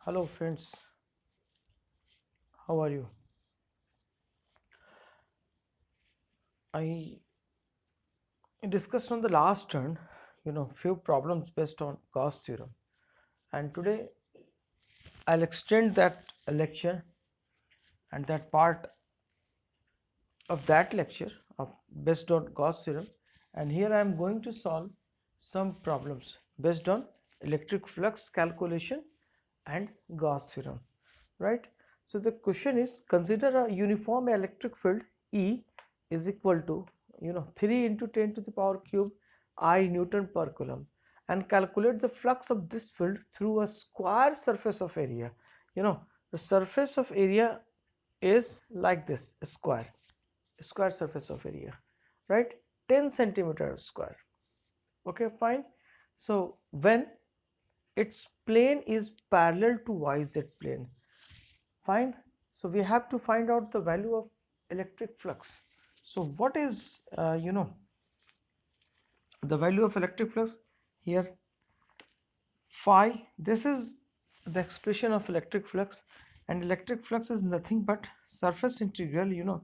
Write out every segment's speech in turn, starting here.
Hello friends, how are you? I discussed on the last turn, few problems based on Gauss theorem, and today I'll extend that lecture and that part of that lecture of based on Gauss theorem, and here I am going to solve some problems based on electric flux calculation and Gauss theorem, right? So the question is, consider a uniform electric field E is equal to 3 into 10 to the power cube I Newton per coulomb, and calculate the flux of this field through a square surface of area. The surface of area is like this, a square surface of area, right? 10 centimeter square. Okay, fine. So when its plane is parallel to YZ plane, fine. So we have to find out the value of electric flux. So what is the value of electric flux here? Phi, this is the expression of electric flux, and electric flux is nothing but surface integral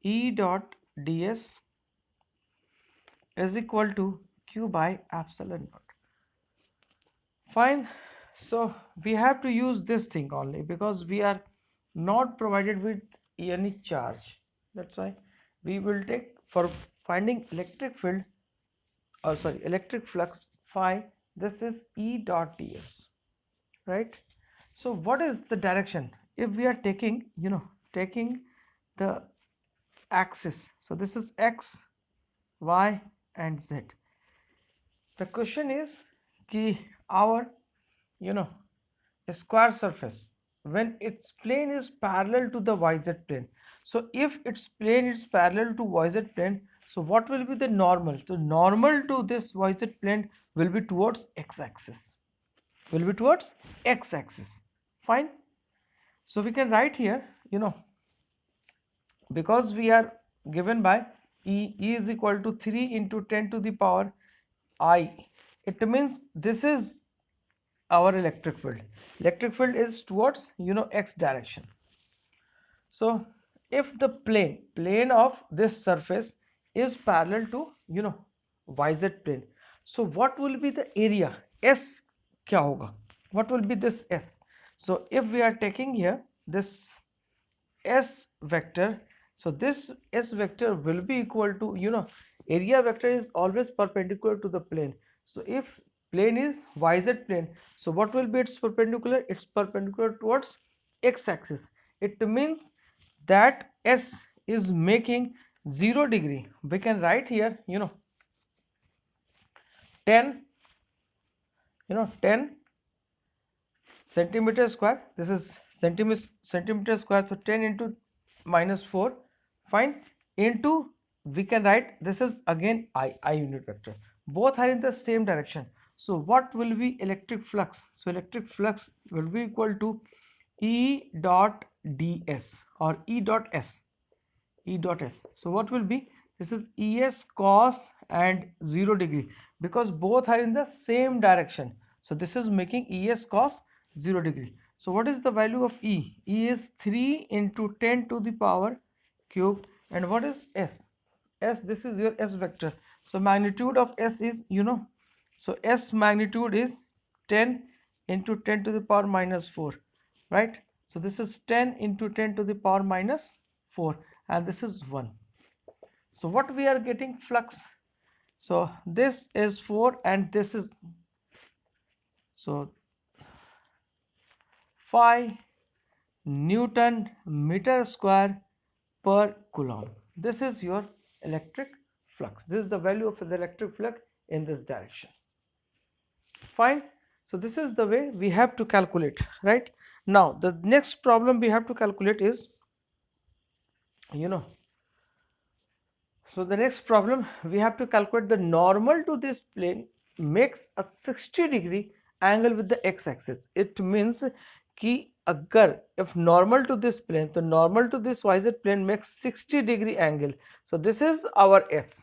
E dot ds is equal to q by epsilon naught. Fine. So we have to use this thing only because we are not provided with any charge. That's why we will take for finding electric field, or sorry, electric flux phi, this is E dot ds, right? So what is the direction if we are taking the axis? So this is x, y and z. The question is ki our square surface, when its plane is parallel to the yz plane, so if its plane is parallel to yz plane, so what will be the normal? The normal to this yz plane will be towards x-axis, fine. So we can write here, because we are given by E is equal to 3 into 10 to the power I, it means this is our electric field. Electric field is towards x direction. So if the plane of this surface is parallel to yz plane, so what will be the area? S kya hoga? What will be this S? So if we are taking here this S vector, so this S vector will be equal to area vector is always perpendicular to the plane. So if plane is yz plane, so what will be its perpendicular? It's perpendicular towards x axis. It means that S is making 0 degree. We can write here 10 10 centimeter square. This is centimeter square, so 10 into minus 4, fine, into, we can write this is again I unit vector, both are in the same direction. So what will be electric flux? So electric flux will be equal to E dot ds or E dot s. So what will be? This is Es cos and 0 degree, because both are in the same direction. So this is making Es cos 0 degree. So what is the value of E? E is 3 into 10 to the power cube. And what is S? S, this is your S vector. So magnitude of S is, so S magnitude is 10 into 10 to the power minus 4, right? So this is 10 into 10 to the power minus 4, and this is 1. So what we are getting? Flux. So this is 4 and this is, so 5 Newton meter square per coulomb. This is your electric flux. This is the value of the electric flux in this direction. Fine. So this is the way we have to calculate, right? Now the next problem we have to calculate is, so the next problem we have to calculate the normal to this plane makes a 60 degree angle with the x-axis. It means कि अगर if normal to this plane, तो normal to this yz plane makes 60 degree angle. So this is our S.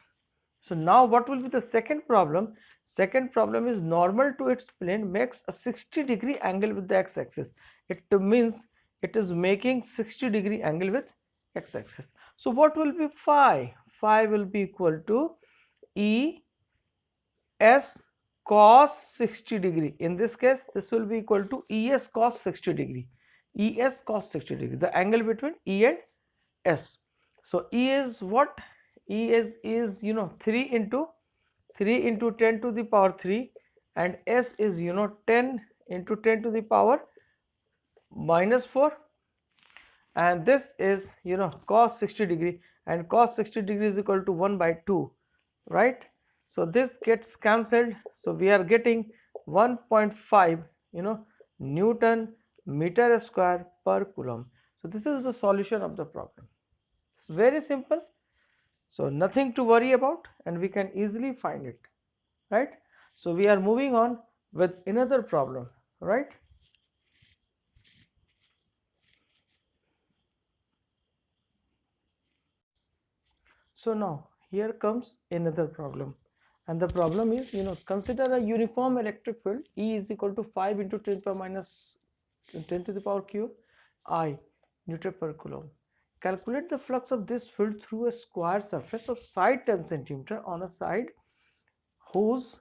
So now what will be the second problem? Second problem is normal to its plane makes a 60-degree angle with the x-axis. It means it is making 60-degree angle with x-axis. So what will be phi? Phi will be equal to E S cos 60 degree. In this case, this will be equal to ES cos 60 degree. ES cos 60 degree, the angle between E and S. So E is what? E is 3 into 10 to the power 3, and S is 10 into 10 to the power minus 4, and this is cos 60 degree, and cos 60 degree is equal to 1 by 2, right? So this gets cancelled, so we are getting 1.5 Newton meter square per coulomb. So this is the solution of the problem. It's very simple, so nothing to worry about, and we can easily find it, right? So we are moving on with another problem, right? So now here comes another problem, and the problem is, consider a uniform electric field E is equal to 5 into 10 power minus 10 to the power cube I Newton per coulomb. Calculate the flux of this field through a square surface of side 10 centimeter on a side whose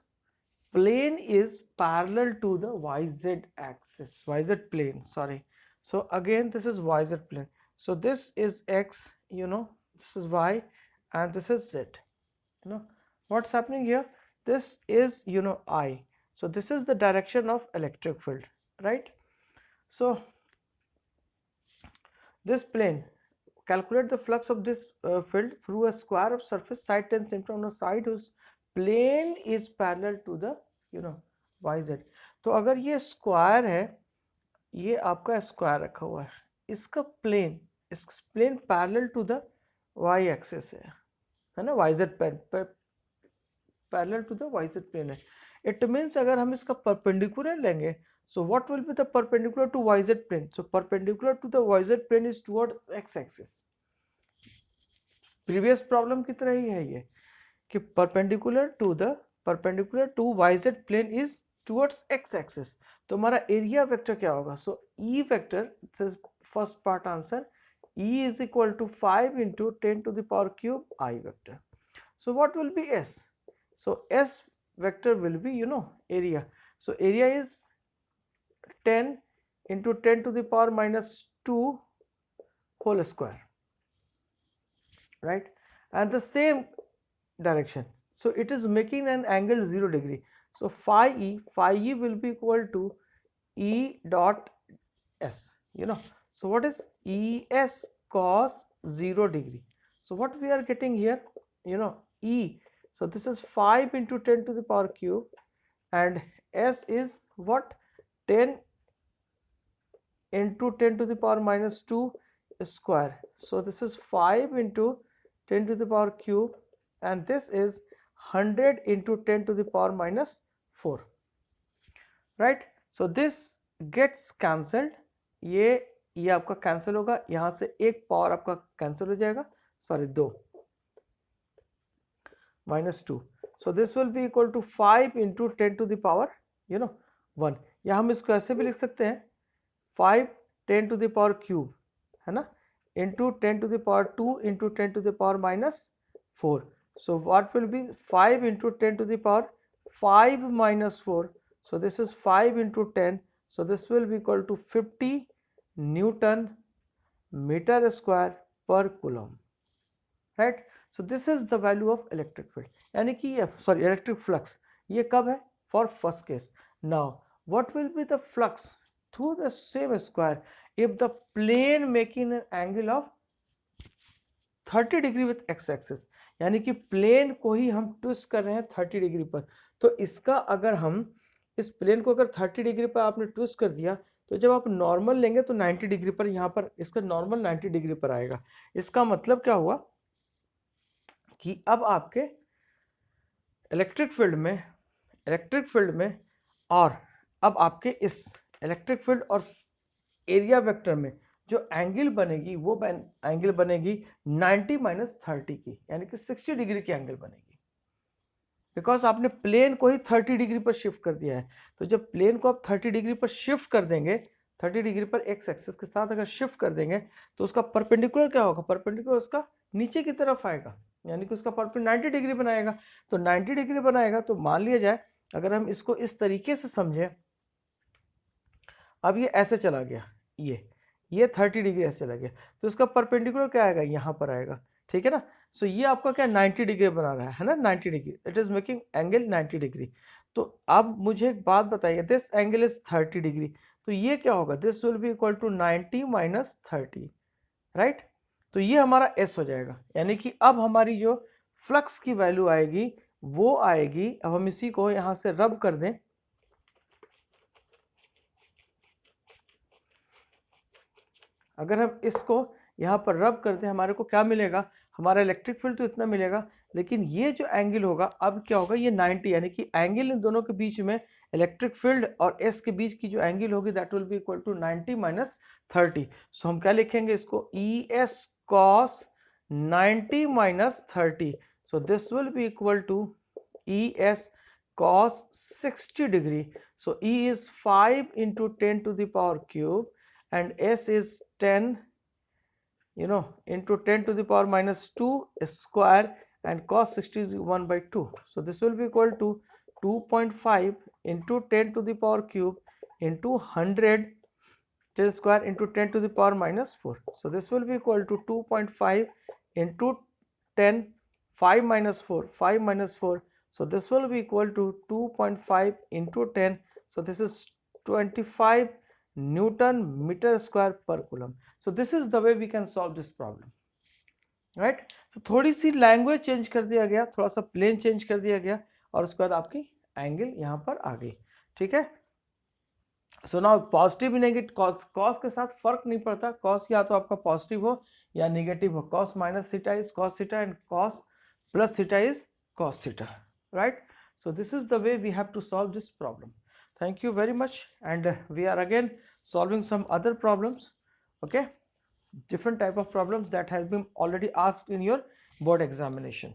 plane is parallel to the YZ axis, YZ plane, sorry. So again, this is YZ plane. So this is X, this is Y, and this is Z. What's happening here? This is I. So this is the direction of electric field, right? So this plane, calculate the flux of this field through a square of surface side 10 cm on a side whose plane is parallel to the YZ. तो अगर ये square है, ये आपका square रखा हुआ है, इसका plane parallel to the Y axis है ना, YZ parallel to the YZ plane है. इट मीन्स अगर हम इसका परपेंडिकुलर लेंगे, so what will be the perpendicular to YZ plane? So perpendicular to the YZ plane is towards x axis. Previous problem की तरह ही है ये कि perpendicular to YZ plane is towards x axis. तो हमारा एरिया वेक्टर क्या होगा? So E vector, first part answer, E is equal to 5 into 10 to the power cube I vector. So what will be S? So S vector will be area. So area is 10 into 10 to the power minus 2 whole square, right? And the same direction, so it is making an angle 0 degree. So phi E will be equal to E dot S, so what is ES cos 0 degree? So what we are getting here, E, so this is 5 into 10 to the power cube, and S is what, 10 into 10 to the power minus 2 square. So this is 5 into 10 to the power cube, and this is 100 into 10 to the power minus 4, right? So this gets cancelled, ये आपका cancel होगा, यहाँ से एक power आपका cancel हो जाएगा, sorry 2 minus 2. So this will be equal to 5 into 10 to the power 1. या हम इसको ऐसे भी लिख सकते हैं 5 10 to the power cube, है ना, into 10 to the power 2 into 10 to the power minus 4. So what will be 5 into 10 to the power 5 minus 4. So this is 5 into 10. So this will be equal to 50 Newton meter square per coulomb, right? So this is the value of electric field, यानी कि ये electric flux, ये कब है? For first case. Now what will be the flux through the same square if the plane making an angle of 30 degree with x axis, यानी कि plane को ही हम ट्विस्ट कर रहे हैं 30 डिग्री पर. तो इसका अगर हम इस प्लेन को अगर 30 डिग्री पर आपने ट्विस्ट कर दिया, तो जब आप नॉर्मल लेंगे तो 90 डिग्री पर, यहाँ पर इसका नॉर्मल 90 डिग्री पर आएगा. इसका मतलब क्या हुआ कि अब आपके इलेक्ट्रिक फील्ड में और अब आपके इस इलेक्ट्रिक फील्ड और एरिया वेक्टर में जो एंगल बनेगी वो एंगल बनेगी 90 माइनस 30 की, यानी कि 60 डिग्री की एंगल बनेगी. बिकॉज आपने प्लेन को ही 30 डिग्री पर शिफ्ट कर दिया है। तो जब प्लेन को आप 30 डिग्री पर शिफ्ट कर देंगे, 30 डिग्री पर एक्स एक्सिस के साथ अगर शिफ्ट कर देंगे तो उसका परपेंडिकुलर क्या होगा, परपेंडिकुलर उसका नीचे की तरफ आएगा, यानी कि उसका परपेंडिकुलर 90 डिग्री बनाएगा। तो 90 डिग्री बनाएगा तो मान लिया जाए अगर हम इसको इस तरीके से समझें, अब ये ऐसे चला गया, ये 30 डिग्री ऐसे चला गया, तो इसका परपेंडिकुलर क्या आएगा, यहाँ पर आएगा, ठीक है ना। सो ये आपका क्या 90 डिग्री बना रहा है ना, 90 degree, it is making angle 90 degree. तो अब मुझे एक बात बताइए, दिस एंगल इज 30 डिग्री, तो ये क्या होगा, this will be equal to 90 minus 30, right. तो ये हमारा एस हो जाएगा, यानी कि अब हमारी जो फ्लक्स की वैल्यू आएगी वो आएगी, अब हम इसी को यहाँ से रब कर दें, अगर हम इसको यहाँ पर रब करते हैं हमारे को क्या मिलेगा, हमारा इलेक्ट्रिक फील्ड तो इतना मिलेगा, लेकिन ये जो एंगल होगा अब क्या होगा, ये 90, यानी कि एंगल इन दोनों के बीच में, इलेक्ट्रिक फील्ड और एस के बीच की जो एंगल होगी that will be equal to 90 minus 30। So हम क्या लिखेंगे इसको, E S cos 90 minus 30, so this will be equal to E S cos 60 degree. So E is 5 into 10 to the power cube and S is 10 into 10 to the power minus 2 square, and cos 60 is 1 by 2. So this will be equal to 2.5 into 10 to the power cube into 100 square into 10 to the power minus 4. So this will be equal to 2.5 into 10, 5 minus 4, 5 minus 4. So this will be equal to 2.5 into 10. So this is 25 Newton meter square per coulomb. So this is the way we can solve this problem, right? So थोड़ी सी language change कर दिया गया, थोड़ा सा plane change कर दिया गया, और उसके बाद आपकी एंगल यहाँ पर आ गई, ठीक है। So now positive negative, cos के साथ फर्क नहीं पड़ता, कॉस या तो आपका पॉजिटिव हो या नेगेटिव हो, cos minus theta is cos theta and cos plus theta is cos theta, right? So this is the way we have to solve this problem. Thank you very much, and we are again solving some other problems, okay, different type of problems that has been already asked in your board examination.